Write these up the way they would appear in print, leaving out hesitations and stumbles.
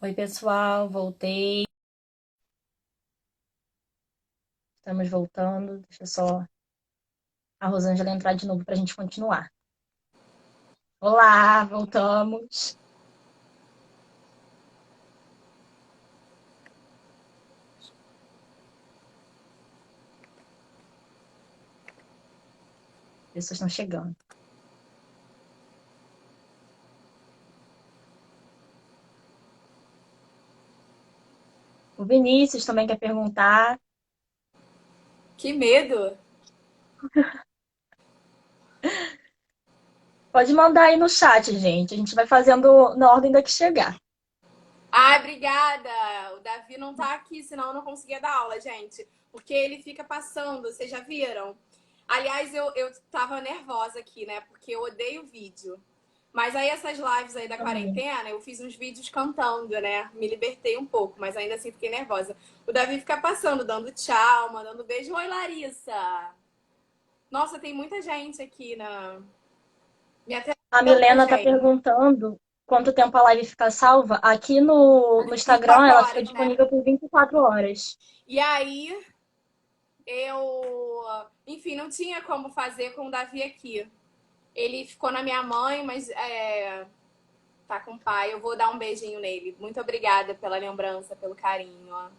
Oi, pessoal, voltei. Estamos voltando. Deixa só a Rosângela entrar de novo para a gente continuar. Olá, voltamos. As pessoas estão chegando. O Vinícius também quer perguntar. Que medo! Pode mandar aí no chat, gente. A gente vai fazendo na ordem da que chegar. Ai, obrigada! O Davi não tá aqui, senão eu não conseguia dar aula, gente. Porque ele fica passando, vocês já viram? Aliás, eu tava nervosa aqui, né? Porque eu odeio vídeo. Mas aí essas lives aí da Também. quarentena, eu fiz uns vídeos cantando, né? Me libertei um pouco, mas ainda assim fiquei nervosa. O Davi fica passando, dando tchau, mandando beijo. Oi, Larissa! Nossa, tem muita gente aqui na... Me atende A tanta Milena está gente. perguntando quanto tempo a live fica salva. Aqui no vinte e Instagram, quatro ela fica horas, né? disponível por 24 horas. E aí, enfim, não tinha como fazer com o Davi aqui. Ele ficou na minha mãe, mas tá com o pai. Eu vou dar um beijinho nele. Muito obrigada pela lembrança, pelo carinho. Ó.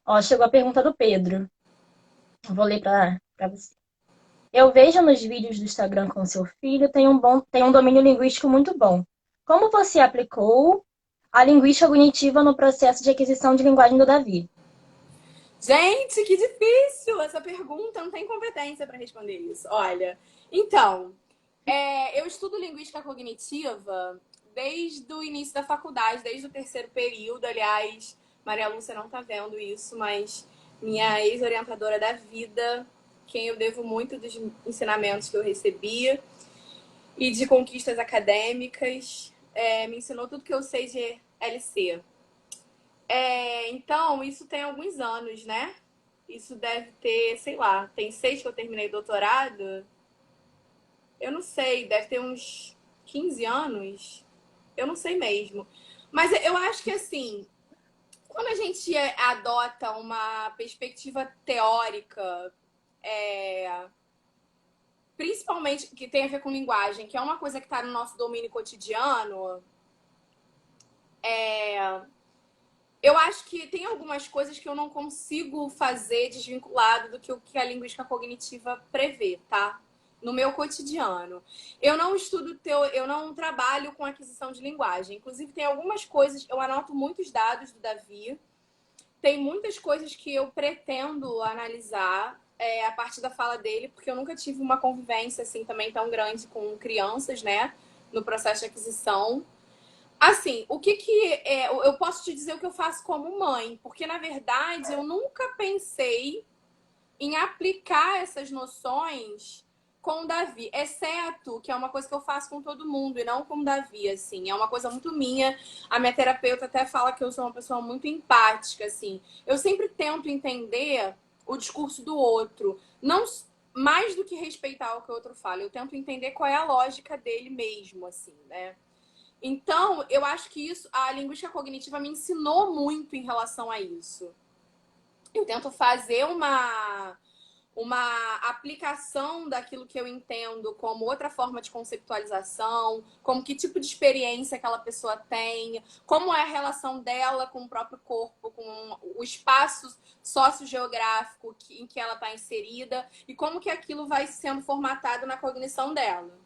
Ó, chegou a pergunta do Pedro. Vou ler para você. Eu vejo nos vídeos do Instagram com seu filho tem um domínio linguístico muito bom. Como você aplicou a linguística cognitiva no processo de aquisição de linguagem do Davi? Gente, que difícil essa pergunta. Não tem competência para responder isso. Olha, então, eu estudo linguística cognitiva desde o início da faculdade, desde o terceiro período. Aliás, Maria Lúcia não tá vendo isso, mas minha ex-orientadora da vida, quem eu devo muito dos ensinamentos que eu recebi e de conquistas acadêmicas, me ensinou tudo que eu sei de LC. Então, isso tem alguns anos, né? Isso deve ter, sei lá, tem 6 que eu terminei doutorado. Eu não sei, deve ter uns 15 anos. Eu não sei mesmo. Mas eu acho que assim, quando a gente adota uma perspectiva teórica, é, principalmente que tem a ver com linguagem, que é uma coisa que está no nosso domínio cotidiano, eu acho que tem algumas coisas que eu não consigo fazer desvinculado do que o que a linguística cognitiva prevê, tá? No meu cotidiano. Eu não estudo eu não trabalho com aquisição de linguagem. Inclusive, tem algumas coisas, eu anoto muitos dados do Davi, tem muitas coisas que eu pretendo analisar a partir da fala dele, porque eu nunca tive uma convivência assim também tão grande com crianças, né? No processo de aquisição. Assim, o que que eu posso te dizer o que eu faço como mãe, porque na verdade eu nunca pensei em aplicar essas noções com o Davi, exceto que é uma coisa que eu faço com todo mundo e não com o Davi, assim, é uma coisa muito minha. A minha terapeuta até fala que eu sou uma pessoa muito empática, assim. Eu sempre tento entender o discurso do outro, não mais do que respeitar o que o outro fala, eu tento entender qual é a lógica dele mesmo, assim, né? Então, eu acho que isso, a linguística cognitiva me ensinou muito em relação a isso. Eu tento fazer uma aplicação daquilo que eu entendo como outra forma de conceptualização, como que tipo de experiência aquela pessoa tem, como é a relação dela com o próprio corpo, com o espaço sociogeográfico em que ela está inserida e como que aquilo vai sendo formatado na cognição dela.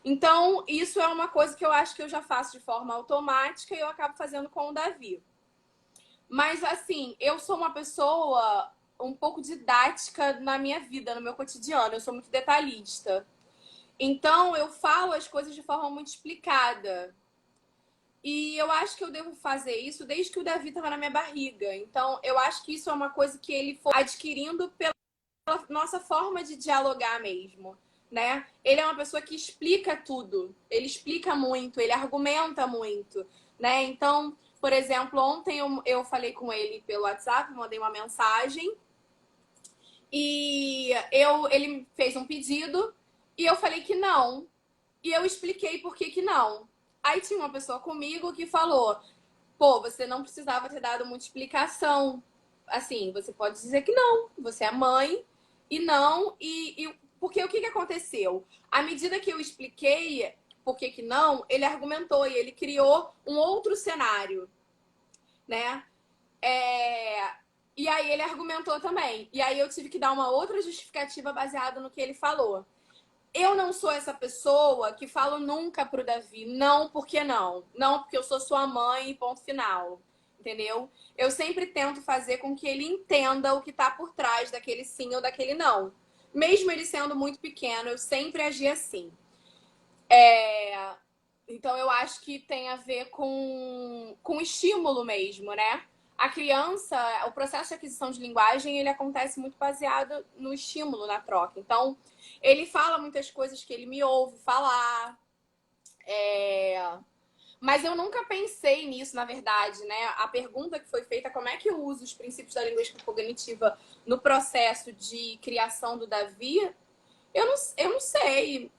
Então, isso é uma coisa que eu acho que eu já faço de forma automática e eu acabo fazendo com o Davi. Mas, assim, eu sou uma pessoa um pouco didática na minha vida, no meu cotidiano. Eu sou muito detalhista. Então, eu falo as coisas de forma muito explicada. E eu acho que eu devo fazer isso desde que o Davi estava na minha barriga. Então, eu acho que isso é uma coisa que ele foi adquirindo pela nossa forma de dialogar mesmo, né? Ele é uma pessoa que explica tudo, ele explica muito, ele argumenta muito, né? Então, por exemplo, ontem eu falei com ele pelo WhatsApp, mandei uma mensagem e ele fez um pedido e eu falei que não. E eu expliquei por que que não. Aí tinha uma pessoa comigo que falou: pô, você não precisava ter dado muita explicação. Assim, você pode dizer que não, você é mãe e não. Porque o que, que aconteceu? À medida que eu expliquei por que, que não, ele argumentou e ele criou um outro cenário, né? É... E aí ele argumentou também. E aí eu tive que dar uma outra justificativa baseada no que ele falou. Eu não sou essa pessoa que falo nunca pro Davi, não, porque não. Não, porque eu sou sua mãe, ponto final. Entendeu? Eu sempre tento fazer com que ele entenda o que tá por trás daquele sim ou daquele não. Mesmo ele sendo muito pequeno, eu sempre agi assim. Então eu acho que tem a ver com estímulo mesmo, né? A criança, o processo de aquisição de linguagem, ele acontece muito baseado no estímulo, na troca. Então, ele fala muitas coisas que ele me ouve falar. Mas eu nunca pensei nisso, na verdade, né? A pergunta que foi feita, como é que eu uso os princípios da linguística cognitiva no processo de criação do Davi, eu não sei.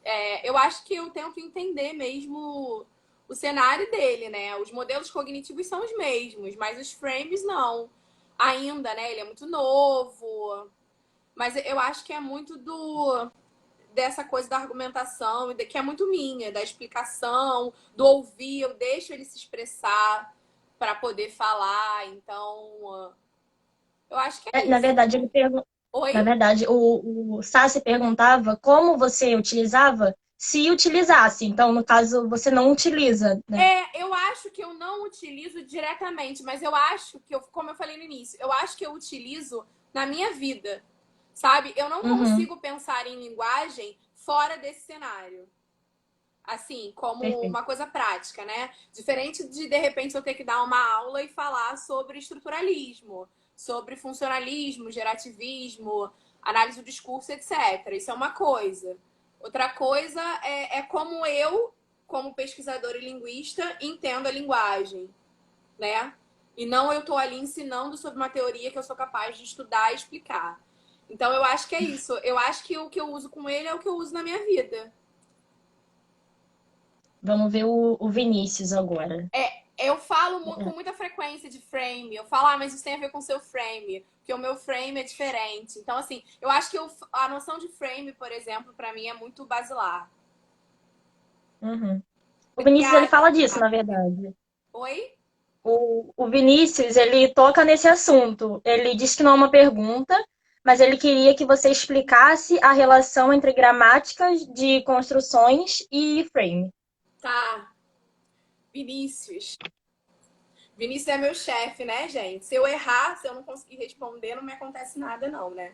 Eu acho que eu tento entender mesmo o cenário dele, né? Os modelos cognitivos são os mesmos, mas os frames não. Ainda, né? Ele é muito novo. Mas eu acho que é muito dessa coisa da argumentação, que é muito minha, da explicação, do ouvir, eu deixo ele se expressar para poder falar. Então, eu acho que é Na isso. verdade, na Oi? verdade, o Sassi perguntava como você utilizava, se utilizasse. Então, no caso, você não utiliza, né? Eu acho que eu não utilizo diretamente, mas eu acho que, como eu falei no início, eu acho que eu utilizo na minha vida, sabe? Eu não Uhum, consigo pensar em linguagem fora desse cenário. Assim, como perfeito. uma coisa prática, né? Diferente de repente, eu ter que dar uma aula e falar sobre estruturalismo, sobre funcionalismo, gerativismo, análise do discurso, etc. Isso é uma coisa. Outra coisa é como eu, como pesquisadora e linguista, entendo a linguagem, né? E não eu estou ali ensinando sobre uma teoria que eu sou capaz de estudar e explicar. Então, eu acho que é isso. Eu acho que o que eu uso com ele é o que eu uso na minha vida. Vamos ver o Vinícius agora. Eu falo com muita frequência de frame. Eu falo, mas isso tem a ver com o seu frame, porque o meu frame é diferente. Então, assim, eu acho que a noção de frame, por exemplo, para mim é muito basilar. Uhum. O Vinícius, ele Obrigada. fala disso, na verdade. Oi? O Vinícius, ele toca nesse assunto. Ele diz que não é uma pergunta, mas ele queria que você explicasse a relação entre gramáticas de construções e frame. Tá. Vinícius. Vinícius é meu chefe, né, gente? Se eu errar, se eu não conseguir responder, não me acontece nada, não, né?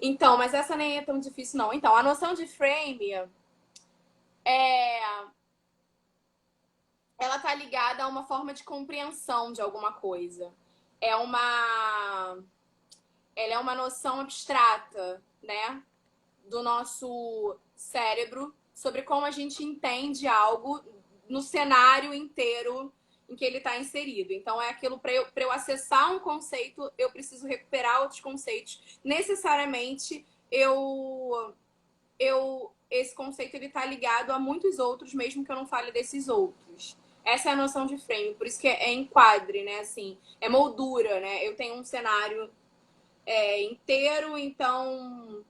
Então, mas essa nem é tão difícil, não. Então, a noção de frame é. Ela tá ligada a uma forma de compreensão de alguma coisa. É uma ela é uma noção abstrata, né, do nosso cérebro sobre como a gente entende algo no cenário inteiro em que ele está inserido. Então, é aquilo para eu acessar um conceito, eu preciso recuperar outros conceitos. Necessariamente, esse conceito ele está ligado a muitos outros, mesmo que eu não fale desses outros. Essa é a noção de frame, por isso que é enquadre, né? Assim, é moldura, né? Eu tenho um cenário inteiro, então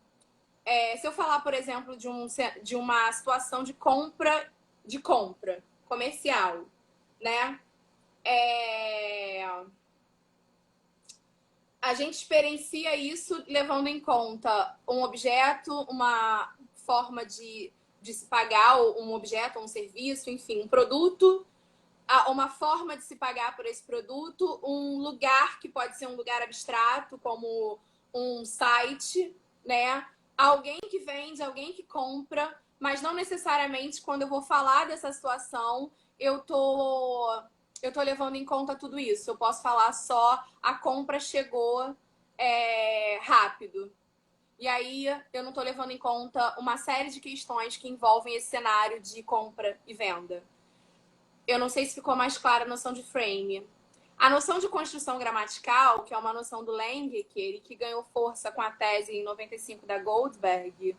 se eu falar, por exemplo, de uma situação de compra comercial, né? A gente experiencia isso levando em conta um objeto, uma forma de se pagar, um objeto, um serviço, enfim, um produto, uma forma de se pagar por esse produto, um lugar que pode ser um lugar abstrato, como um site, né? Alguém que vende, alguém que compra, mas não necessariamente quando eu vou falar dessa situação, eu tô eu tô levando em conta tudo isso. Eu posso falar só a compra chegou rápido. E aí eu não tô levando em conta uma série de questões que envolvem esse cenário de compra e venda. Eu não sei se ficou mais clara a noção de frame. A noção de construção gramatical, que é uma noção do Lang, que ganhou força com a tese em 95 da Goldberg,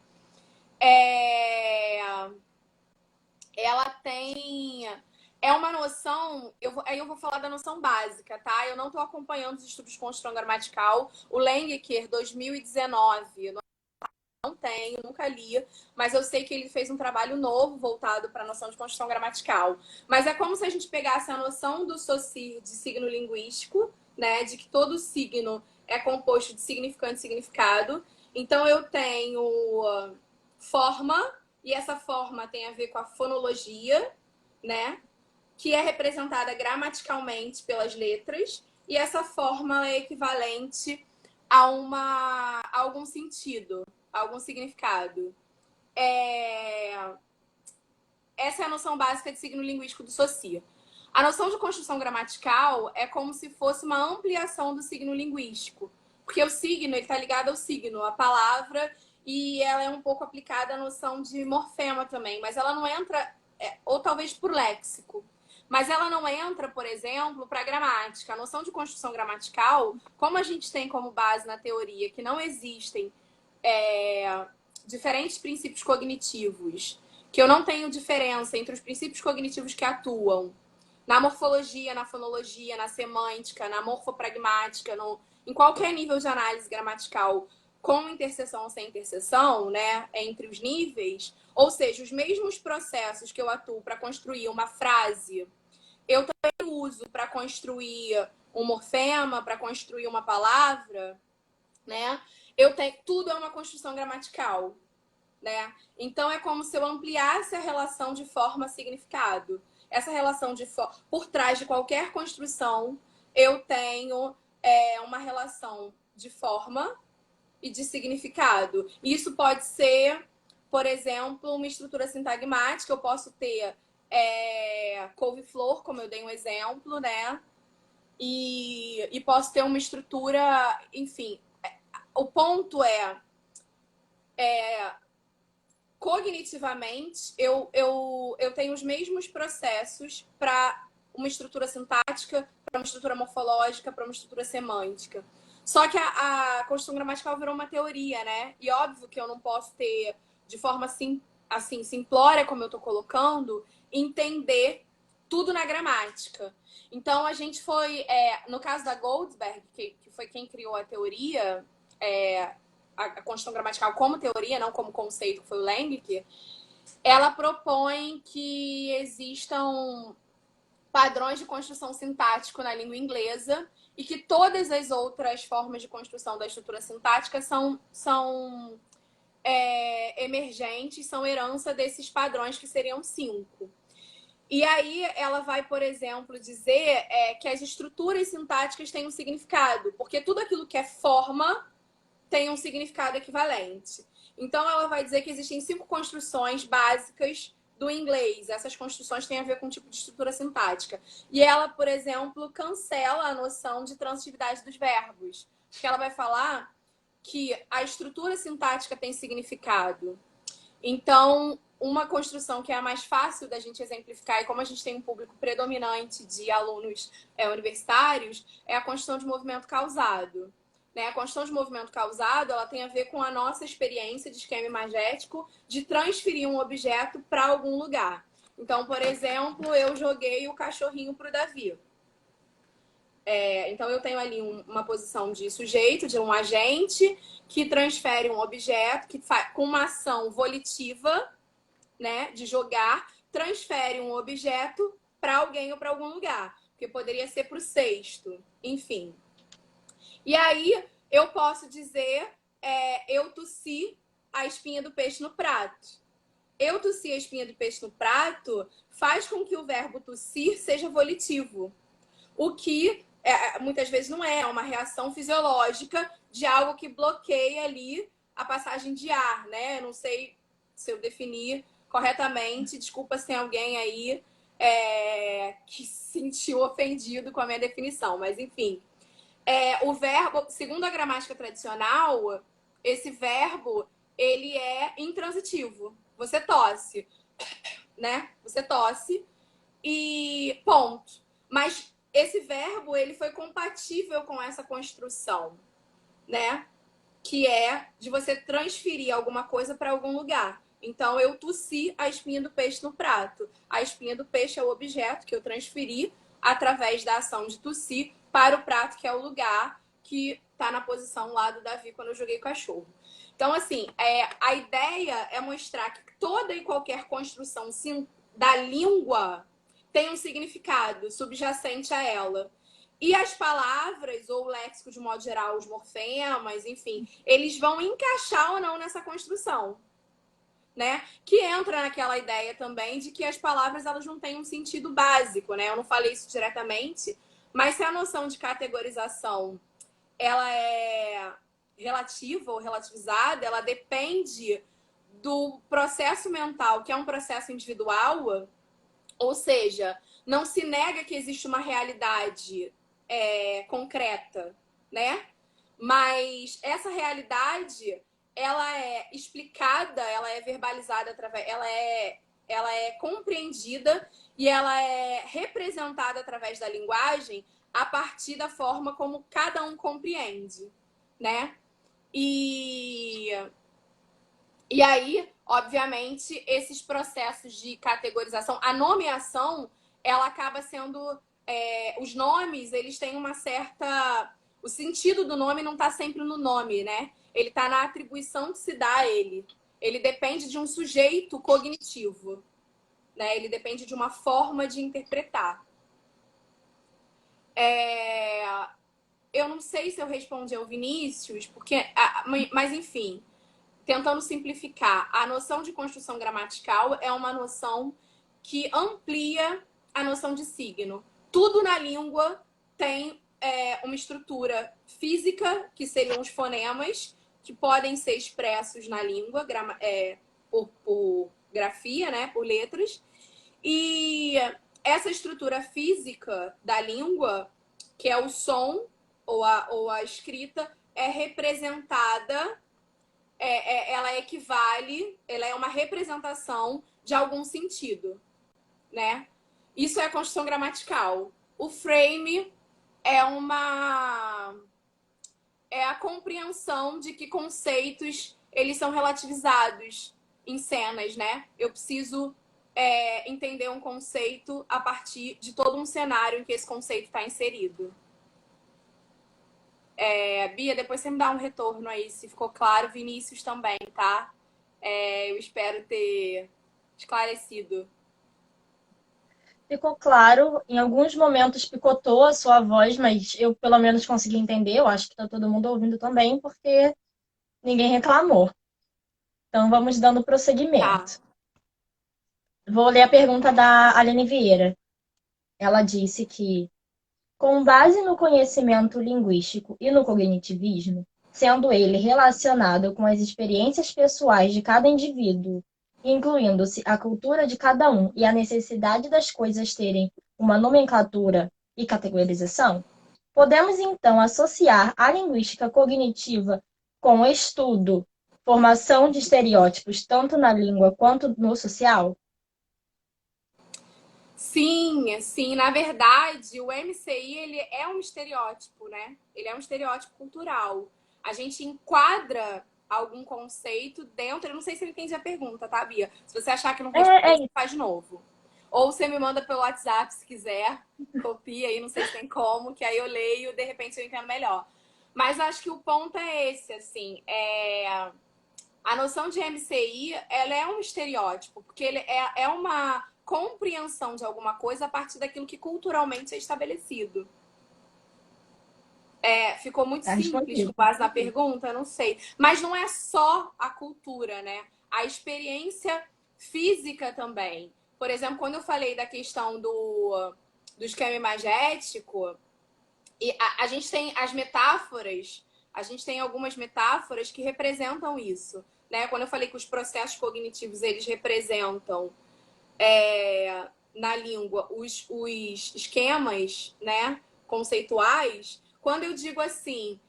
ela tem é uma noção, aí eu vou falar da noção básica, tá? Eu não estou acompanhando os estudos de construção gramatical. O Langeker, 2019, não tenho, nunca li, mas eu sei que ele fez um trabalho novo voltado para a noção de construção gramatical. Mas é como se a gente pegasse a noção do Saussure de signo linguístico, né? De que todo signo é composto de significante e significado. Então eu tenho forma, e essa forma tem a ver com a fonologia, né? Que é representada gramaticalmente pelas letras, e essa forma é equivalente a algum sentido, a algum significado. Essa é a noção básica de signo linguístico do Saussure. A noção de construção gramatical é como se fosse uma ampliação do signo linguístico, porque o signo está ligado ao signo, a palavra, e ela é um pouco aplicada à noção de morfema também, mas ela não entra, ou talvez por léxico, mas ela não entra, por exemplo, para a gramática. A noção de construção gramatical, como a gente tem como base na teoria que não existem diferentes princípios cognitivos, que eu não tenho diferença entre os princípios cognitivos que atuam na morfologia, na fonologia, na semântica, na morfopragmática, em qualquer nível de análise gramatical, com interseção ou sem interseção, né, entre os níveis, ou seja, os mesmos processos que eu atuo para construir uma frase, eu também uso para construir um morfema, para construir uma palavra, né? Tudo é uma construção gramatical, né? Então é como se eu ampliasse a relação de forma-significado. Essa relação por trás de qualquer construção, eu tenho uma relação de forma e de significado. Isso pode ser, por exemplo, uma estrutura sintagmática. Eu posso ter couve-flor, como eu dei um exemplo, né? E posso ter uma estrutura, enfim. O ponto cognitivamente, eu tenho os mesmos processos para uma estrutura sintática, para uma estrutura morfológica, para uma estrutura semântica. Só que a construção gramatical virou uma teoria, né? E óbvio que eu não posso ter, de forma assim simplória, como eu estou colocando, entender tudo na gramática. Então, a gente foi, no caso da Goldsberg, que foi quem criou a teoria, a construção gramatical como teoria, não como conceito, que foi o Langeker, ela propõe que existam padrões de construção sintático na língua inglesa e que todas as outras formas de construção da estrutura sintática são emergentes, são herança desses padrões que seriam 5. E aí ela vai, por exemplo, dizer que as estruturas sintáticas têm um significado, porque tudo aquilo que é forma tem um significado equivalente. Então, ela vai dizer que existem 5 construções básicas do inglês. Essas construções têm a ver com um tipo de estrutura sintática. E ela, por exemplo, cancela a noção de transitividade dos verbos. Porque ela vai falar que a estrutura sintática tem significado. Então, uma construção que é a mais fácil da gente exemplificar, e como a gente tem um público predominante de alunos universitários, é a construção de movimento causado. A construção de movimento causado, ela tem a ver com a nossa experiência de esquema imagético de transferir um objeto para algum lugar. Então, por exemplo, eu joguei o cachorrinho para o Davi. Então, eu tenho ali uma posição de sujeito, de um agente, que transfere um objeto, com uma ação volitiva, né, de jogar, transfere um objeto para alguém ou para algum lugar. Porque poderia ser para o cesto, enfim. E aí, eu posso dizer, eu tossi a espinha do peixe no prato. Eu tossi a espinha do peixe no prato faz com que o verbo tossir seja volitivo. O que muitas vezes não é uma reação fisiológica de algo que bloqueia ali a passagem de ar, né? Eu não sei se eu defini corretamente. Desculpa se tem alguém aí que se sentiu ofendido com a minha definição, mas enfim. O verbo, segundo a gramática tradicional, esse verbo, ele é intransitivo. Você tosse, né? Você tosse e ponto. Mas esse verbo, ele foi compatível com essa construção, né? Que é de você transferir alguma coisa para algum lugar. Então, eu tossi a espinha do peixe no prato. A espinha do peixe é o objeto que eu transferi através da ação de tossir para o prato, que é o lugar que está na posição lá do Davi quando eu joguei o cachorro. Então, assim, a ideia é mostrar que toda e qualquer construção da língua tem um significado subjacente a ela. E as palavras, ou o léxico de modo geral, os morfemas, enfim, eles vão encaixar ou não nessa construção, né? Que entra naquela ideia também de que as palavras elas não têm um sentido básico, né? Eu não falei isso diretamente, mas se a noção de categorização ela é relativa ou relativizada, ela depende do processo mental, que é um processo individual, ou seja, não se nega que existe uma realidade concreta, né? Mas essa realidade, ela é explicada, ela é verbalizada através, ela é compreendida e ela é representada através da linguagem a partir da forma como cada um compreende, né? E, e aí, obviamente, esses processos de categorização, a nomeação, ela acaba sendo os nomes, eles têm uma certa... O sentido do nome não está sempre no nome, né? Ele está na atribuição que se dá a ele. Ele depende de um sujeito cognitivo, né? Ele depende de uma forma de interpretar. Eu não sei se eu respondi ao Vinícius, porque... Mas, enfim, tentando simplificar, a noção de construção gramatical é uma noção que amplia a noção de signo. Tudo na língua tem uma estrutura física, que seriam os fonemas, que podem ser expressos na língua por grafia, né, por letras. E essa estrutura física da língua, que é o som ou a escrita, é representada, ela equivale, ela é uma representação de algum sentido, né? Isso é a construção gramatical. O frame é a compreensão de que conceitos eles são relativizados em cenas, né? Eu preciso entender um conceito a partir de todo um cenário em que esse conceito está inserido. Bia, depois você me dá um retorno aí, se ficou claro. Vinícius também, tá? Eu espero ter esclarecido. Ficou claro, em alguns momentos picotou a sua voz, mas eu pelo menos consegui entender. Eu acho que está todo mundo ouvindo também, porque ninguém reclamou. Então vamos dando Tá. prosseguimento. Vou ler a pergunta da Aline Vieira. Ela disse que, com base no conhecimento linguístico e no cognitivismo, sendo ele relacionado com as experiências pessoais de cada indivíduo, incluindo-se a cultura de cada um e a necessidade das coisas terem uma nomenclatura e categorização, podemos então associar a linguística cognitiva com o estudo, formação de estereótipos tanto na língua quanto no social? Sim, sim. Na verdade, o MCI ele é um estereótipo, né? Ele é um estereótipo cultural. A gente enquadra algum conceito dentro. Eu não sei se eu entendi a pergunta, tá, Bia? Se você achar que não É respondeu, você isso. faz de novo. Ou você me manda pelo WhatsApp se quiser. Copia aí, não sei se tem como, que aí eu leio, de repente eu entendo melhor. Mas acho que o ponto é esse, assim. A noção de MCI, ela é um estereótipo, porque ele é uma compreensão de alguma coisa a partir daquilo que culturalmente é estabelecido. Ficou muito Tá simples com respondido. base na pergunta? Eu não sei. Mas não é só a cultura, né? A experiência física também. Por exemplo, quando eu falei da questão do esquema imagético, e a gente tem as metáforas, a gente tem algumas metáforas que representam isso, né? Quando eu falei que os processos cognitivos, eles representam na língua os esquemas, né, conceituais, quando eu digo assim,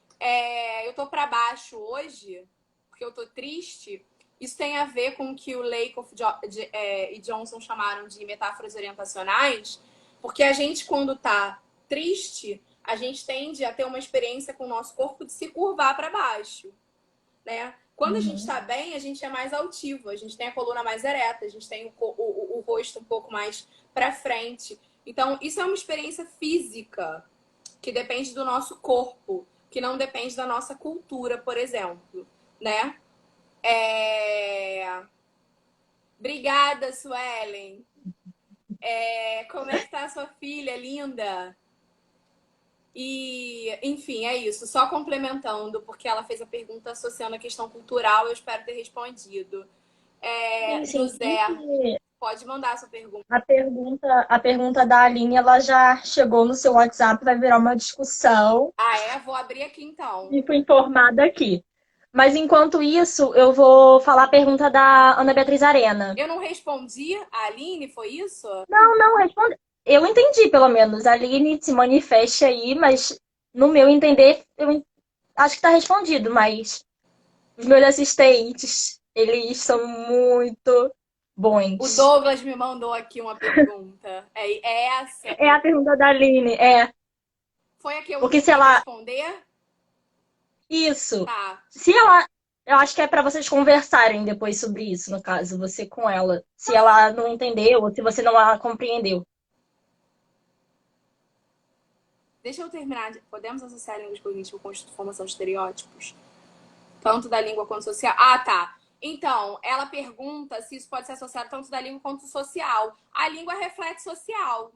eu tô para baixo hoje, porque eu tô triste, isso tem a ver com o que o Lakoff e Johnson chamaram de metáforas orientacionais, porque a gente, quando tá triste, a gente tende a ter uma experiência com o nosso corpo de se curvar para baixo, né? Quando a gente Uhum. está bem, a gente é mais altivo, a gente tem a coluna mais ereta, a gente tem o rosto um pouco mais para frente. Então, isso é uma experiência física que depende do nosso corpo, que não depende da nossa cultura, por exemplo, né? Obrigada, Suelen. Como é que tá a sua filha, linda? E, enfim, é isso. Só complementando, porque ela fez a pergunta associando a questão cultural, eu espero ter respondido. Sim, sim. José, pode mandar a sua pergunta. A pergunta da Aline, ela já chegou no seu WhatsApp, vai virar uma discussão Ah, é? Vou abrir aqui então. e fui informada aqui. Mas enquanto isso, eu vou falar a pergunta da Ana Beatriz Arena. Eu não respondi a Aline, foi isso? Não, não, responde. Eu entendi, pelo menos. A Aline se manifeste aí, mas no meu entender, acho que está respondido, mas os meus assistentes, eles são muito O bons. Douglas me mandou aqui uma pergunta. É essa? É a pergunta da Aline, é. Foi a que eu Porque tenho se que ela. responder? Isso. Tá. Se ela. Eu acho que é para vocês conversarem depois sobre isso, no caso, você com ela. Se ela não entendeu ou se você não a compreendeu. Deixa eu terminar. Podemos associar a língua cognitiva com a formação de estereótipos? Tanto da língua quanto social. Ah, tá. Então, ela pergunta se isso pode ser associado tanto da língua quanto social. A língua reflete social.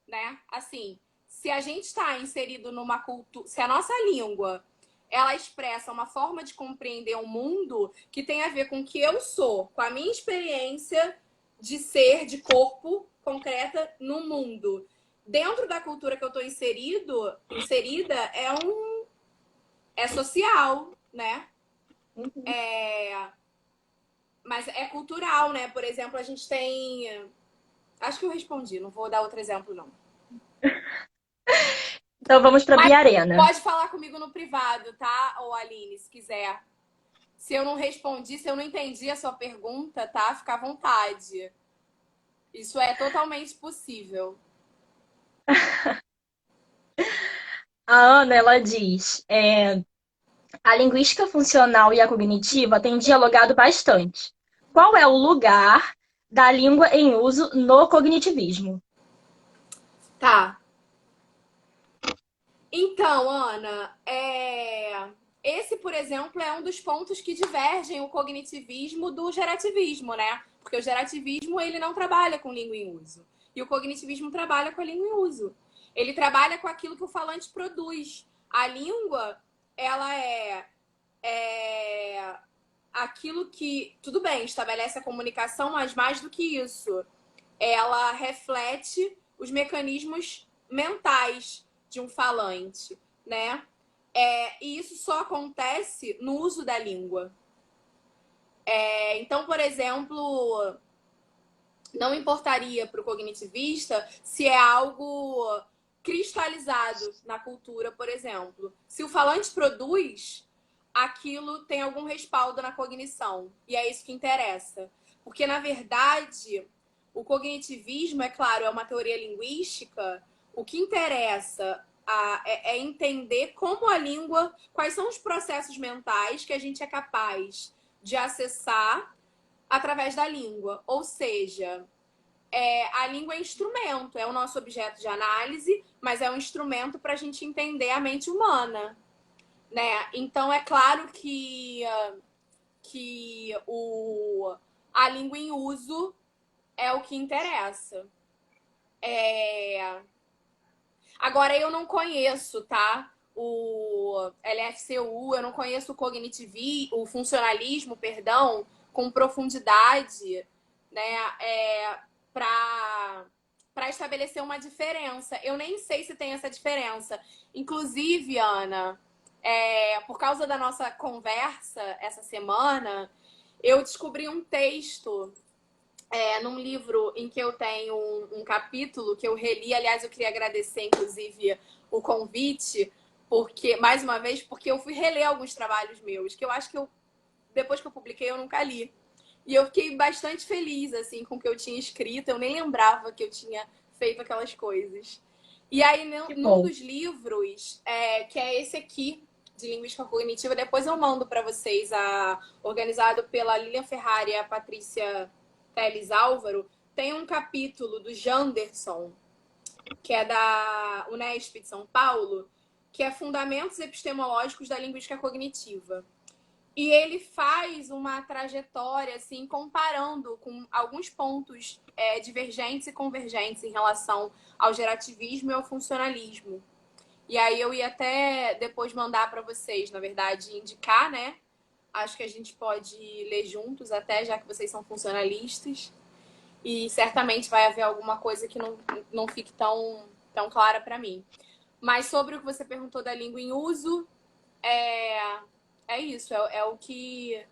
Né? Assim, se a gente está inserido numa cultura. Se a nossa língua ela expressa uma forma de compreender o mundo que tem a ver com o que eu sou, com a minha experiência de ser, de corpo concreta no mundo. Dentro da cultura que eu estou inserida, é social, né? Uhum. Mas é cultural, né? Por exemplo, a gente tem. Acho que eu respondi, não vou dar outro exemplo, não. Então vamos para Mas Bia Arena. pode falar comigo no privado, tá? Ou Aline, se quiser. Se eu não respondi, se eu não entendi a sua pergunta, tá? Fica à vontade. Isso é totalmente possível. A Ana, ela diz: a linguística funcional e a cognitiva têm dialogado bastante. Qual é o lugar da língua em uso no cognitivismo? Tá. Então, Ana, esse, por exemplo, é um dos pontos que divergem o cognitivismo do gerativismo, né? Porque o gerativismo, ele não trabalha com língua em uso. E o cognitivismo trabalha com a língua em uso. Ele trabalha com aquilo que o falante produz. A língua, ela é aquilo que, tudo bem, estabelece a comunicação, mas mais do que isso, ela reflete os mecanismos mentais de um falante, né? E isso só acontece no uso da língua. Então, por exemplo, não importaria para o cognitivista se é algo cristalizado na cultura, por exemplo. Se o falante produz, aquilo tem algum respaldo na cognição. E é isso que interessa. Porque, na verdade, o cognitivismo, é claro, é uma teoria linguística. O que interessa é entender como a língua, quais são os processos mentais que a gente é capaz de acessar através da língua. Ou seja, a língua é instrumento, é o nosso objeto de análise, mas é um instrumento para a gente entender a mente humana, né? Então é claro que a língua em uso é o que interessa. Agora eu não conheço, tá? O LFCU, eu não conheço o funcionalismo, perdão, com profundidade, né? Para estabelecer uma diferença. Eu nem sei se tem essa diferença. Inclusive, Ana, por causa da nossa conversa essa semana, eu descobri um texto num livro em que eu tenho um capítulo que eu reli. Aliás, eu queria agradecer, inclusive, o convite, porque, mais uma vez, porque eu fui reler alguns trabalhos meus, que eu acho que depois que eu publiquei, eu nunca li. E eu fiquei bastante feliz, assim, com o que eu tinha escrito. Eu nem lembrava que eu tinha feito aquelas coisas. E aí, Que num bom. dos livros, que é esse aqui, de linguística cognitiva, depois eu mando para vocês, organizado pela Lilian Ferrari e a Patrícia Teles Álvaro, tem um capítulo do Janderson, que é da Unesp de São Paulo, que é Fundamentos Epistemológicos da Linguística Cognitiva. E ele faz uma trajetória, assim, comparando com alguns pontos divergentes e convergentes em relação ao gerativismo e ao funcionalismo. E aí eu ia até depois mandar para vocês, na verdade, indicar, né? Acho que a gente pode ler juntos até, já que vocês são funcionalistas. E certamente vai haver alguma coisa que não fique tão clara para mim. Mas sobre o que você perguntou da língua em uso, é isso, é o que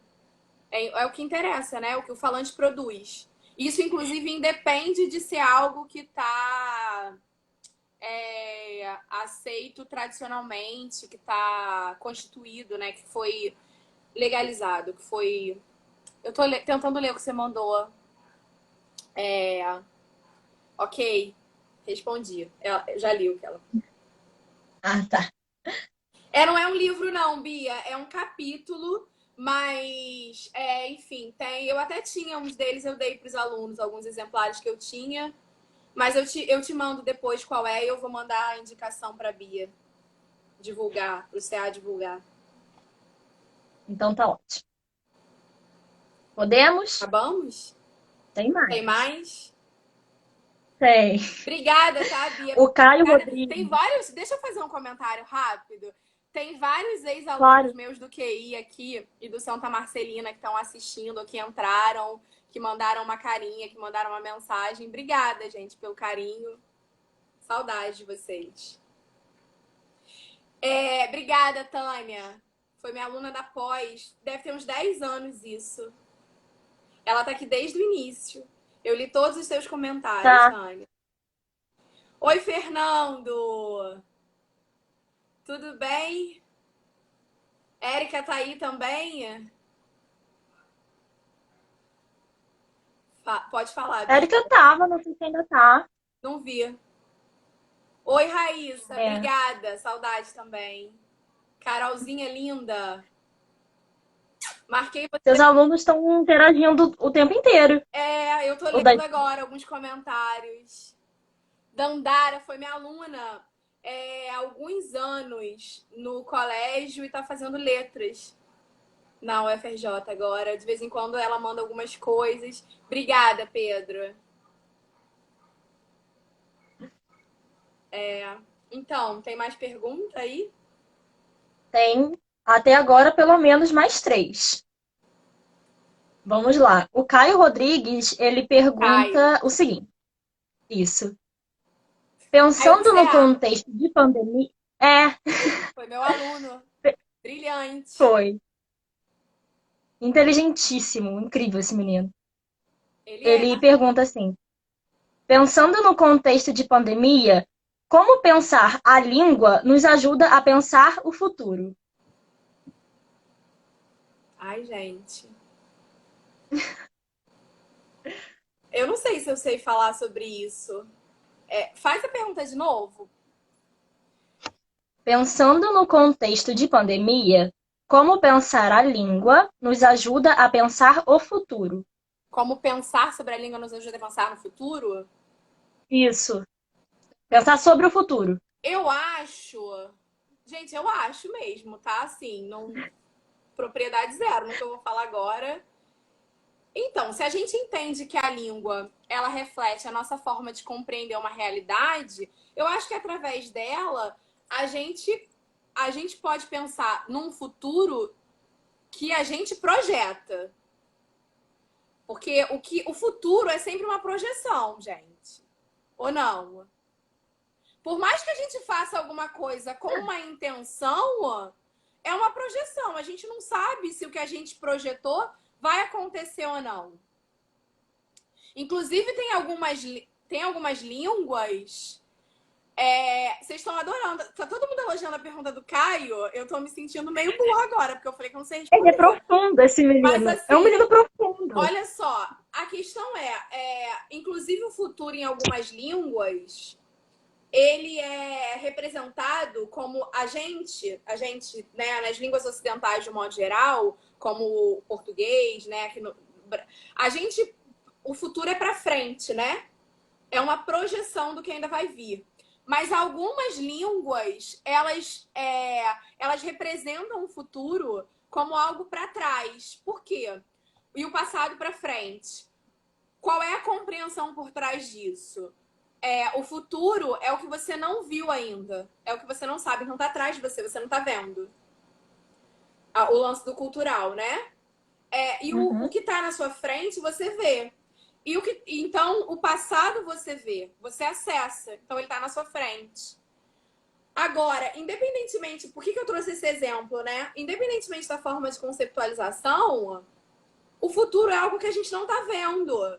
interessa, né? O que o falante produz. Isso, inclusive, independe de ser algo que está aceito tradicionalmente, que está constituído, né? Que foi legalizado, que foi... Eu estou tentando ler o que você mandou. Ok, respondi. Eu já li o que ela... Ah, tá. Não é um livro não, Bia. É um capítulo, mas... enfim, eu até tinha uns deles, eu dei para os alunos alguns exemplares que eu tinha. Mas eu te mando depois qual é e eu vou mandar a indicação para a Bia divulgar, para o CA divulgar. Então tá ótimo. Podemos? Acabamos? Tem mais. Tem mais? Tem. Obrigada, tá, Bia? O Caio Obrigada. Rodrigues. Tem vários... Deixa eu fazer um comentário rápido. Tem vários ex-alunos Claro. meus do QI aqui e do Santa Marcelina que estão assistindo, que entraram, que mandaram uma carinha, que mandaram uma mensagem. Obrigada, gente, pelo carinho. Saudade de vocês. Obrigada, Tânia. Foi minha aluna da pós. Deve ter uns 10 anos isso. Ela tá aqui desde o início. Eu li todos os seus comentários, Tá. Tânia. Oi, Fernando. Tudo bem? Érica tá aí também? Pode falar, Bia. Érica tava, não sei se ainda tá. Não vi. Oi, Raíssa. É. Obrigada. Saudade também. Carolzinha linda. Marquei você. Seus alunos estão interagindo o tempo inteiro. Eu tô lendo agora alguns comentários. Dandara foi minha aluna há alguns anos no colégio e tá fazendo letras na UFRJ agora. De vez em quando ela manda algumas coisas. Obrigada, Pedro. Então, tem mais pergunta aí? Tem até agora pelo menos mais 3. Vamos lá. O Caio Rodrigues, ele pergunta o seguinte. Isso. Pensando no contexto de pandemia... Foi meu aluno. Brilhante. Foi. Inteligentíssimo. Incrível esse menino. Ele pergunta assim. Pensando no contexto de pandemia, como pensar a língua nos ajuda a pensar o futuro? Ai, gente. Eu não sei se eu sei falar sobre isso. Faz a pergunta de novo. Pensando no contexto de pandemia, como pensar a língua nos ajuda a pensar o futuro? Como pensar sobre a língua nos ajuda a pensar no futuro? Isso. Pensar sobre o futuro. Eu acho... Gente, eu acho mesmo, tá? Assim, não... Propriedade zero no que eu vou falar agora. Então, se a gente entende que a língua, ela reflete a nossa forma de compreender uma realidade, eu acho que através dela, a gente pode pensar num futuro que a gente projeta. Porque o futuro é sempre uma projeção, gente. Ou não? Por mais que a gente faça alguma coisa com uma intenção, é uma projeção. A gente não sabe se o que a gente projetou vai acontecer ou não. Inclusive, tem algumas línguas... vocês estão adorando. Tá todo mundo elogiando a pergunta do Caio. Eu tô me sentindo meio burra agora, porque eu falei que eu não sei responder. Ele é profundo, esse menino. Mas, assim, é um menino profundo. Olha só, a questão inclusive o futuro em algumas línguas ele é representado como né, nas línguas ocidentais de um modo geral, como o português, né, a gente, o futuro é para frente, né? É uma projeção do que ainda vai vir. Mas algumas línguas, elas representam o futuro como algo para trás. Por quê? E o passado para frente. Qual é a compreensão por trás disso? O futuro é o que você não viu ainda. É o que você não sabe. Então tá atrás de você, você não tá vendo. O lance do cultural, né? E o Uhum. que tá na sua frente, você vê. Então, o passado você vê, você acessa. Então, ele tá na sua frente. Agora, independentemente... Por que eu trouxe esse exemplo, né? Independentemente da forma de conceptualização, o futuro é algo que a gente não tá vendo.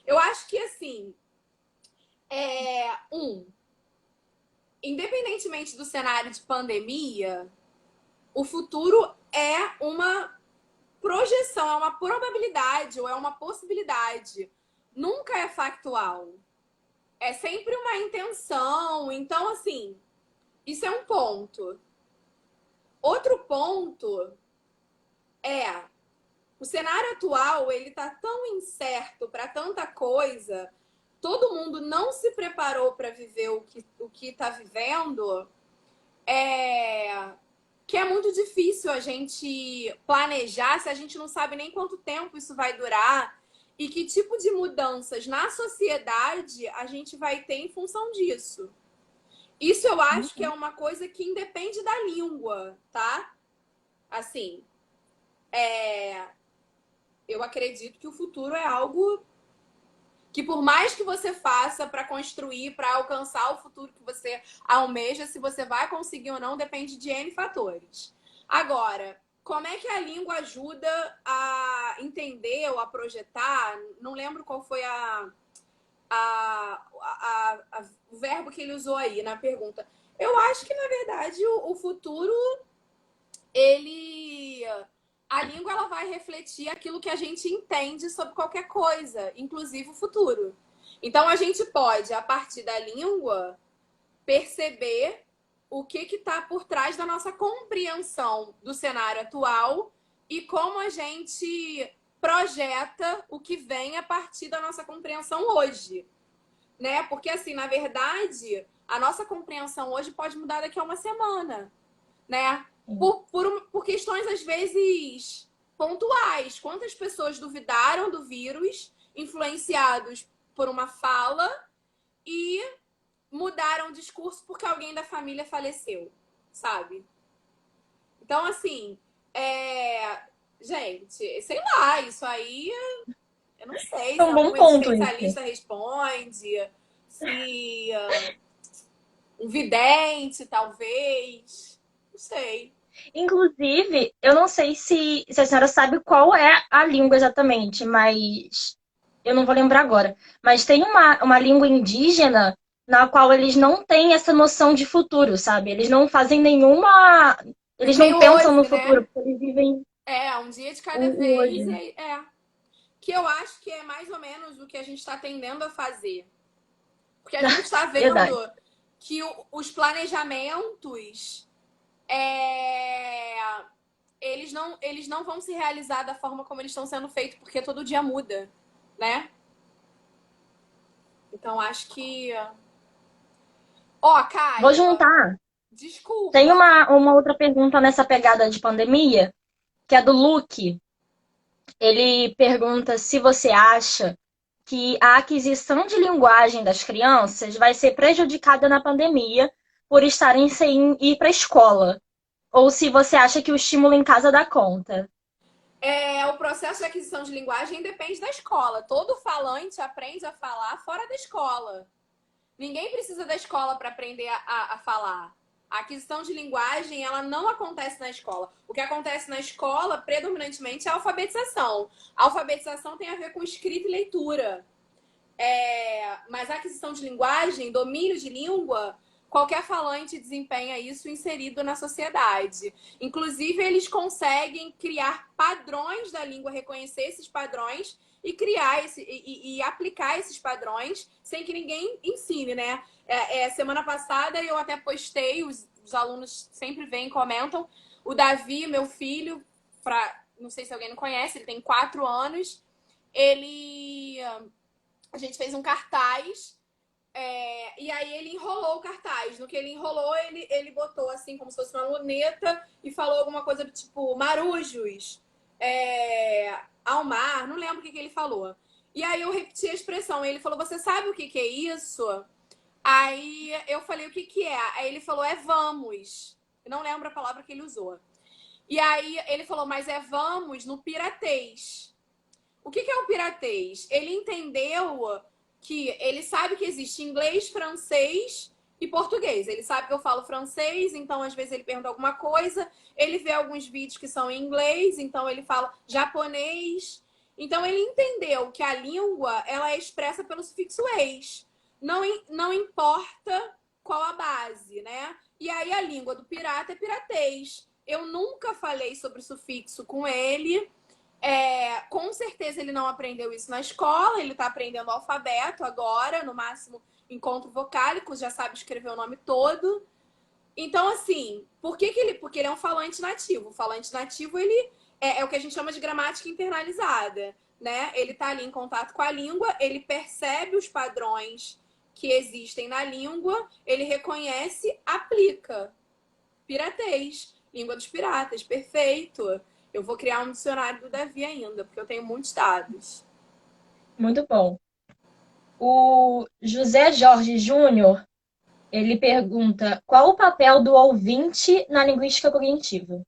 Eu acho que, assim... Independentemente do cenário de pandemia, o futuro é uma projeção, é uma probabilidade ou é uma possibilidade. Nunca é factual. É sempre uma intenção. Então, assim, isso é um ponto. Outro ponto é o cenário atual, ele tá tão incerto para tanta coisa, todo mundo não se preparou para viver o que tá vivendo, que é muito difícil a gente planejar se a gente não sabe nem quanto tempo isso vai durar e que tipo de mudanças na sociedade a gente vai ter em função disso. Isso eu acho que é uma coisa que independe da língua, tá? Assim, eu acredito que o futuro é algo que, por mais que você faça para construir, para alcançar o futuro que você almeja, se você vai conseguir ou não, depende de N fatores. Agora, como é que a língua ajuda a entender ou a projetar? Não lembro qual foi o verbo que ele usou aí na pergunta. Eu acho que, na verdade, o futuro, ele... A língua, ela vai refletir aquilo que a gente entende sobre qualquer coisa, inclusive o futuro. Então, a gente pode, a partir da língua, perceber o que está por trás da nossa compreensão do cenário atual e como a gente projeta o que vem a partir da nossa compreensão hoje, né? Porque, assim, na verdade, a nossa compreensão hoje pode mudar daqui a uma semana, né? Por questões, às vezes, pontuais. Quantas pessoas duvidaram do vírus, influenciados por uma fala, e mudaram o discurso porque alguém da família faleceu, sabe? Então, assim, gente, sei lá, isso aí, eu não sei É se um bom algum ponto isso. especialista responde, se um vidente, talvez, não sei. Inclusive, eu não sei se a senhora sabe qual é a língua exatamente, mas eu não vou lembrar agora. Mas tem uma língua indígena na qual eles não têm essa noção de futuro, sabe? Eles não fazem nenhuma. Eles Vivem não pensam no hoje, futuro, né? porque eles vivem Um dia de cada o vez. hoje. Que eu acho que é mais ou menos o que a gente está tendendo a fazer. Porque a gente está vendo Verdade. que os planejamentos eles não vão se realizar da forma como eles estão sendo feitos, porque todo dia muda, né? Então acho que. Ó, Vou Caio, juntar. Tem desculpa. uma outra pergunta nessa pegada de pandemia, que é do Luke. Ele pergunta se você acha que a aquisição de linguagem das crianças vai ser prejudicada na pandemia por estarem sem ir para a escola. Ou se você acha que o estímulo em casa dá conta. O processo de aquisição de linguagem depende da escola. Todo falante aprende a falar fora da escola. Ninguém precisa da escola para aprender a falar. A aquisição de linguagem, ela não acontece na escola. O que acontece na escola, predominantemente, é a alfabetização. A alfabetização tem a ver com escrita e leitura. Mas a aquisição de linguagem, domínio de língua, qualquer falante desempenha isso inserido na sociedade. Inclusive, eles conseguem criar padrões da língua, reconhecer esses padrões e criar e aplicar esses padrões sem que ninguém ensine, né? Semana passada eu até postei, os alunos sempre vêm e comentam. O Davi, meu filho, não sei se alguém não conhece, ele tem 4 anos. A gente fez um cartaz. E aí ele enrolou o cartaz. No que ele enrolou, ele botou assim, como se fosse uma luneta e falou alguma coisa do tipo Marujos, ao mar, não lembro o que ele falou. E aí eu repeti a expressão. Ele falou, você sabe o que é isso? Aí eu falei, o que é? Aí ele falou, é vamos. Eu não lembro a palavra que ele usou. E aí ele falou, mas é vamos no piratês. O que é o piratês? Ele entendeu que ele sabe que existe inglês, francês e português. Ele sabe que eu falo francês, então às vezes ele pergunta alguma coisa. Ele vê alguns vídeos que são em inglês, então ele fala japonês. Então ele entendeu que a língua ela é expressa pelo sufixo eis. Não importa qual a base, né? E aí a língua do pirata é piratês. Eu nunca falei sobre sufixo com ele. Com certeza ele não aprendeu isso na escola, ele está aprendendo o alfabeto agora, no máximo encontro vocálico, já sabe escrever o nome todo. Então, assim, porque ele é um falante nativo. O falante nativo, ele é o que a gente chama de gramática internalizada, né? Ele está ali em contato com a língua, ele percebe os padrões que existem na língua, ele reconhece, aplica. Piratês, língua dos piratas, perfeito. Eu vou criar um dicionário do Davi ainda, porque eu tenho muitos dados. Muito bom. O José Jorge Júnior, ele pergunta qual o papel do ouvinte na linguística cognitiva?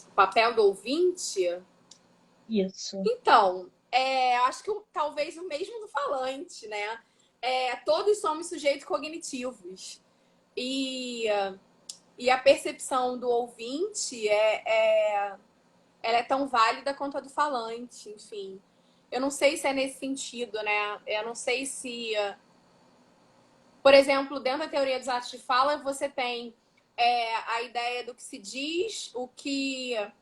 O papel do ouvinte? Isso. Então, acho que talvez o mesmo do falante, né? Todos somos sujeitos cognitivos. E a percepção do ouvinte ela é tão válida quanto a do falante, enfim. Eu não sei se é nesse sentido, né? Eu não sei se... Por exemplo, dentro da teoria dos atos de fala, você tem a ideia do que se diz,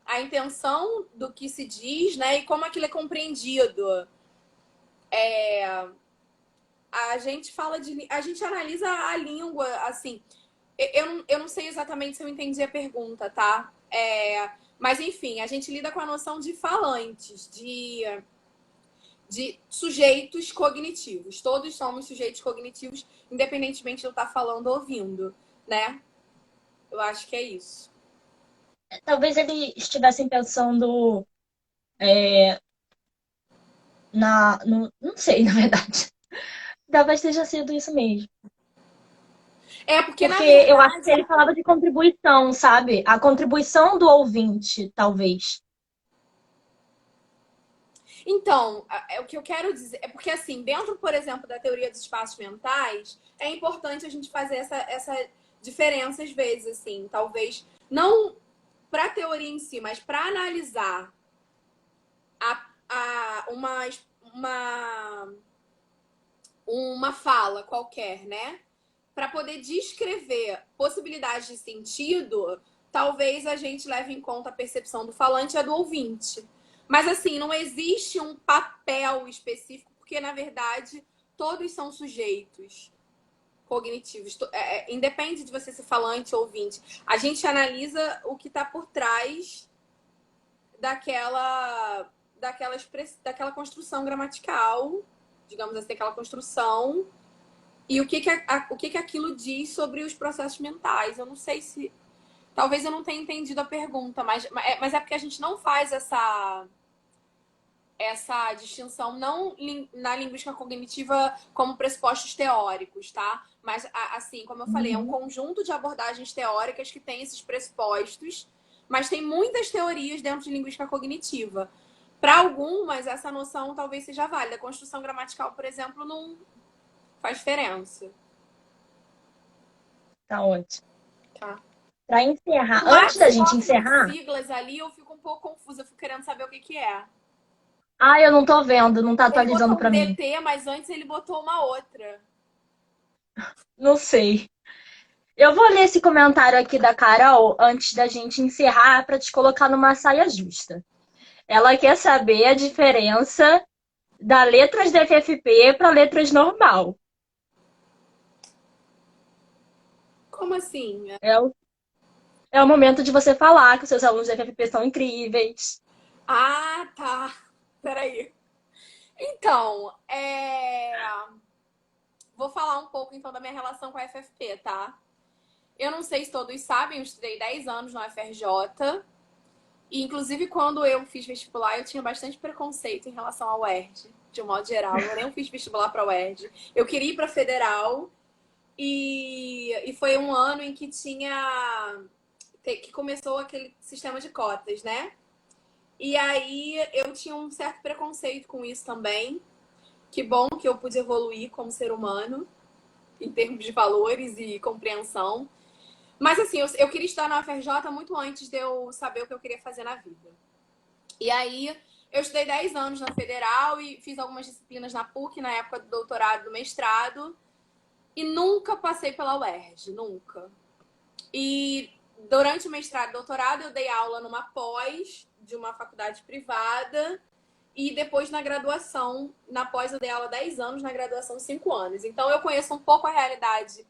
a intenção do que se diz, né? E como aquilo é compreendido. A gente a gente analisa a língua, assim. Eu não sei exatamente se eu entendi a pergunta, tá? Mas enfim, a gente lida com a noção de falantes, de sujeitos cognitivos. Todos somos sujeitos cognitivos, independentemente de eu estar falando ou ouvindo, né? Eu acho que é isso. Talvez ele estivesse pensando não sei, na verdade. Talvez tenha sido isso mesmo. Porque na Porque eu acho que verdade. ele falava de contribuição, sabe? A contribuição do ouvinte, talvez. Então, o que eu quero dizer é porque, assim, dentro, por exemplo, da teoria dos espaços mentais, é importante a gente fazer essa diferença às vezes, assim, talvez não para a teoria em si, mas para analisar uma, uma fala qualquer, né? Para poder descrever possibilidades de sentido, talvez a gente leve em conta a percepção do falante e a do ouvinte. Mas, assim, não existe um papel específico, porque, na verdade, todos são sujeitos cognitivos. Independe de você ser falante ou ouvinte. A gente analisa o que está por trás daquela construção gramatical, digamos assim, aquela construção, e o que aquilo diz sobre os processos mentais. Eu não sei se... Talvez eu não tenha entendido a pergunta, mas é porque a gente não faz essa distinção não na linguística cognitiva como pressupostos teóricos, tá? Mas, assim, como eu falei, é um conjunto de abordagens teóricas que tem esses pressupostos, mas tem muitas teorias dentro de linguística cognitiva. Para algumas, essa noção talvez seja válida. A construção gramatical, por exemplo, não faz diferença. Tá ótimo. Tá. Para encerrar, O antes da Max gente bota umas encerrar, siglas ali, eu fico um pouco confusa, eu fico querendo saber o que é. eu não tô vendo, não tá Ele atualizando botou um para mim. DT, mas antes ele botou uma outra. Não sei. Eu vou ler esse comentário aqui da Carol antes da gente encerrar para te colocar numa saia justa. Ela quer saber a diferença da letras da FFP para letras normal. Como assim? É o, é o momento de você falar que os seus alunos da FFP são incríveis. Ah, tá. Peraí. Então, vou falar um pouco então da minha relação com a FFP, tá? Eu não sei se todos sabem, eu estudei 10 anos na UFRJ. E, inclusive, quando eu fiz vestibular, eu tinha bastante preconceito em relação ao UERJ, de um modo geral. Eu nem fiz vestibular para o UERJ. Eu queria ir para Federal e foi um ano em que que começou aquele sistema de cotas, né? E aí eu tinha um certo preconceito com isso também. Que bom que eu pude evoluir como ser humano, em termos de valores e compreensão. Mas assim, eu queria estudar na UFRJ muito antes de eu saber o que eu queria fazer na vida. E aí, eu estudei 10 anos na Federal e fiz algumas disciplinas na PUC, na época do doutorado e do mestrado. E nunca passei pela UERJ, nunca. E durante o mestrado e doutorado, eu dei aula numa pós de uma faculdade privada. E depois na graduação, na pós eu dei aula 10 anos, na graduação 5 anos. Então eu conheço um pouco a realidade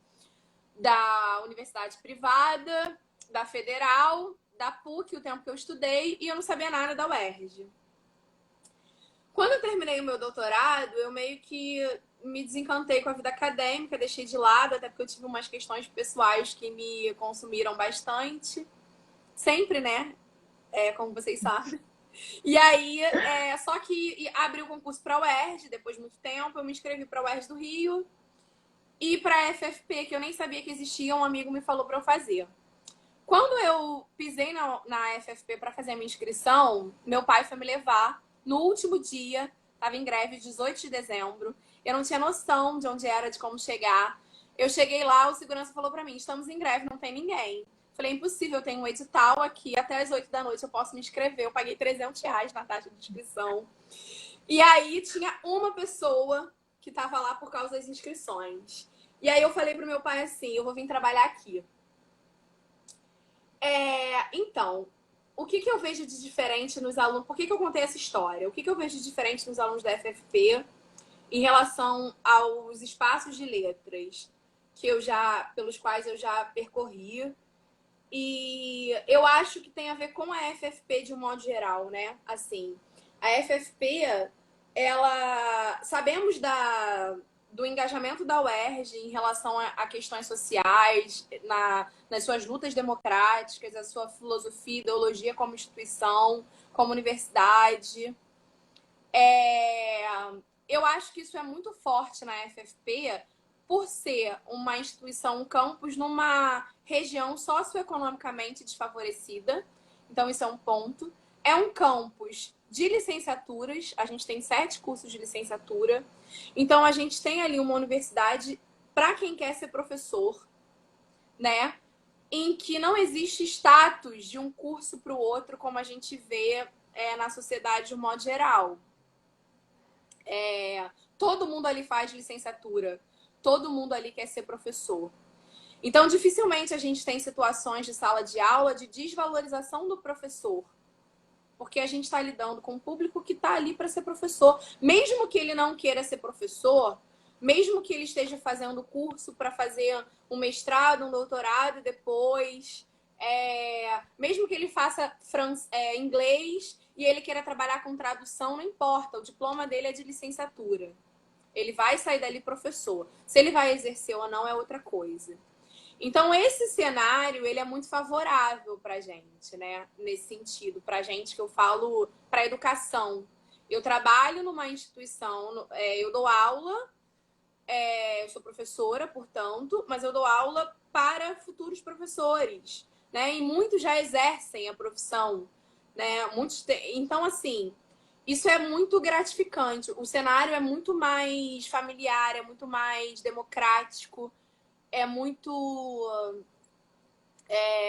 da universidade privada, da federal, da PUC, o tempo que eu estudei, e eu não sabia nada da UERJ. Quando eu terminei o meu doutorado, eu meio que me desencantei com a vida acadêmica, deixei de lado, até porque eu tive umas questões pessoais que me consumiram bastante. Sempre, né? Como vocês sabem. E aí, só que abri o concurso para a UERJ, depois de muito tempo, eu me inscrevi para a UERJ do Rio e para a FFP, que eu nem sabia que existia, um amigo me falou para eu fazer. Quando eu pisei na FFP para fazer a minha inscrição, meu pai foi me levar no último dia, estava em greve, 18 de dezembro. Eu não tinha noção de onde era, de como chegar. Eu cheguei lá, o segurança falou para mim: estamos em greve, não tem ninguém. Falei: impossível, eu tenho um edital aqui, até as 8 da noite eu posso me inscrever. Eu paguei R$ 300 na taxa de inscrição. E aí tinha uma pessoa que estava lá por causa das inscrições. E aí eu falei pro meu pai assim: eu vou vir trabalhar aqui. Então, o que eu vejo de diferente nos alunos? Por que eu contei essa história? O que eu vejo de diferente nos alunos da FFP em relação aos espaços de letras pelos quais eu já percorri? E eu acho que tem a ver com a FFP de um modo geral, né? Assim, a FFP, sabemos do engajamento da UERJ em relação a questões sociais, nas suas lutas democráticas, a sua filosofia e ideologia como instituição, como universidade. Eu acho que isso é muito forte na FFP por ser uma instituição, um campus numa região socioeconomicamente desfavorecida. Então, isso é um ponto. É um campus de licenciaturas. A gente tem 7 cursos de licenciatura. Então, a gente tem ali uma universidade para quem quer ser professor, né? Em que não existe status de um curso para o outro, como a gente vê na sociedade de um modo geral. Todo mundo ali faz licenciatura. Todo mundo ali quer ser professor. Então, dificilmente a gente tem situações de sala de aula de desvalorização do professor. Porque a gente está lidando com um público que está ali para ser professor. Mesmo que ele não queira ser professor, mesmo que ele esteja fazendo curso para fazer um mestrado, um doutorado depois, mesmo que ele faça inglês e ele queira trabalhar com tradução, não importa. O diploma dele é de licenciatura. Ele vai sair dali professor. Se ele vai exercer ou não é outra coisa. Então, esse cenário, ele é muito favorável para a gente, né? Nesse sentido, para a gente que eu falo para a educação. Eu trabalho numa instituição, eu dou aula, eu sou professora, portanto, mas eu dou aula para futuros professores, né? E muitos já exercem a profissão, né? Então, assim, isso é muito gratificante. O cenário é muito mais familiar, é muito mais democrático, é muito...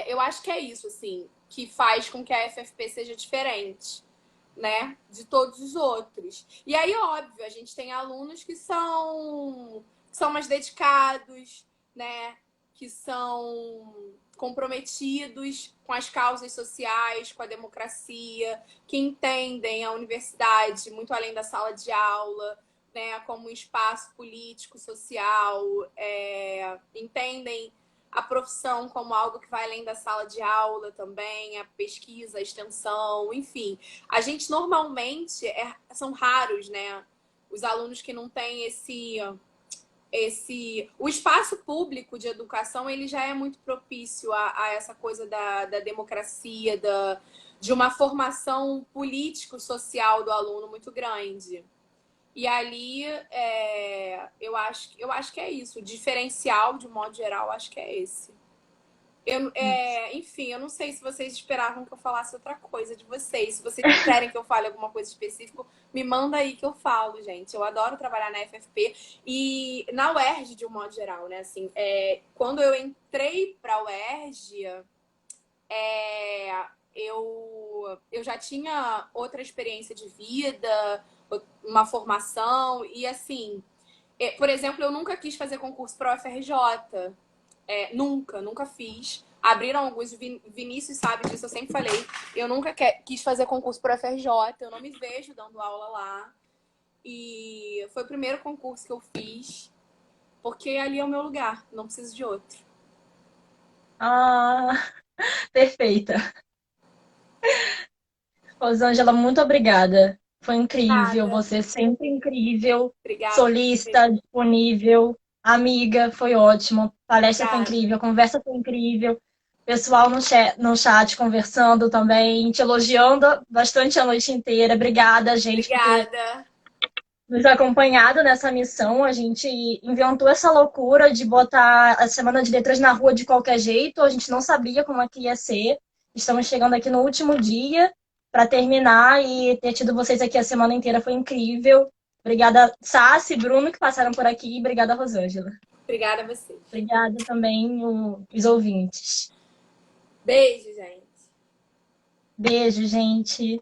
eu acho que é isso, assim, que faz com que a FFP seja diferente, né, de todos os outros. E aí, óbvio, a gente tem alunos que são mais dedicados, né, que são comprometidos com as causas sociais, com a democracia, que entendem a universidade muito além da sala de aula, né, como um espaço político, social, entendem a profissão como algo que vai além da sala de aula também, a pesquisa, a extensão, enfim. A gente normalmente, são raros, né, os alunos que não têm o espaço público de educação, ele já é muito propício a essa coisa da democracia, de uma formação político-social do aluno muito grande. E ali, eu acho que é isso. O diferencial, de um modo geral, acho que é esse. Enfim, eu não sei se vocês esperavam que eu falasse outra coisa de vocês. Se vocês quiserem que eu fale alguma coisa específica, me manda aí que eu falo, gente. Eu adoro trabalhar na FFP e na UERJ, de um modo geral, né? Assim, quando eu entrei para a UERJ, eu já tinha outra experiência de vida, uma formação, e assim, por exemplo, eu nunca quis fazer concurso para a UFRJ. Nunca fiz. Abriram alguns, Vinícius sabe disso, eu sempre falei. Eu nunca quis fazer concurso para a UFRJ, eu não me vejo dando aula lá. E foi o primeiro concurso que eu fiz, porque ali é o meu lugar, não preciso de outro. Ah, perfeita. Rosângela, muito obrigada. Foi incrível, Nada. você sempre incrível, Obrigada. solista, disponível, amiga, foi ótimo. A palestra foi incrível, Obrigada. a conversa foi incrível. Pessoal no chat conversando também, te elogiando bastante a noite inteira. Obrigada, gente, por ter Obrigada. nos acompanhado nessa missão. A gente inventou essa loucura de botar a Semana de Letras na rua de qualquer jeito. A gente não sabia como é que ia ser. Estamos chegando aqui no último dia para terminar e ter tido vocês aqui a semana inteira foi incrível. Obrigada, Sassi e Bruno, que passaram por aqui. Obrigada, Rosângela. Obrigada a vocês. Obrigada também os ouvintes. Beijo, gente. Beijo, gente.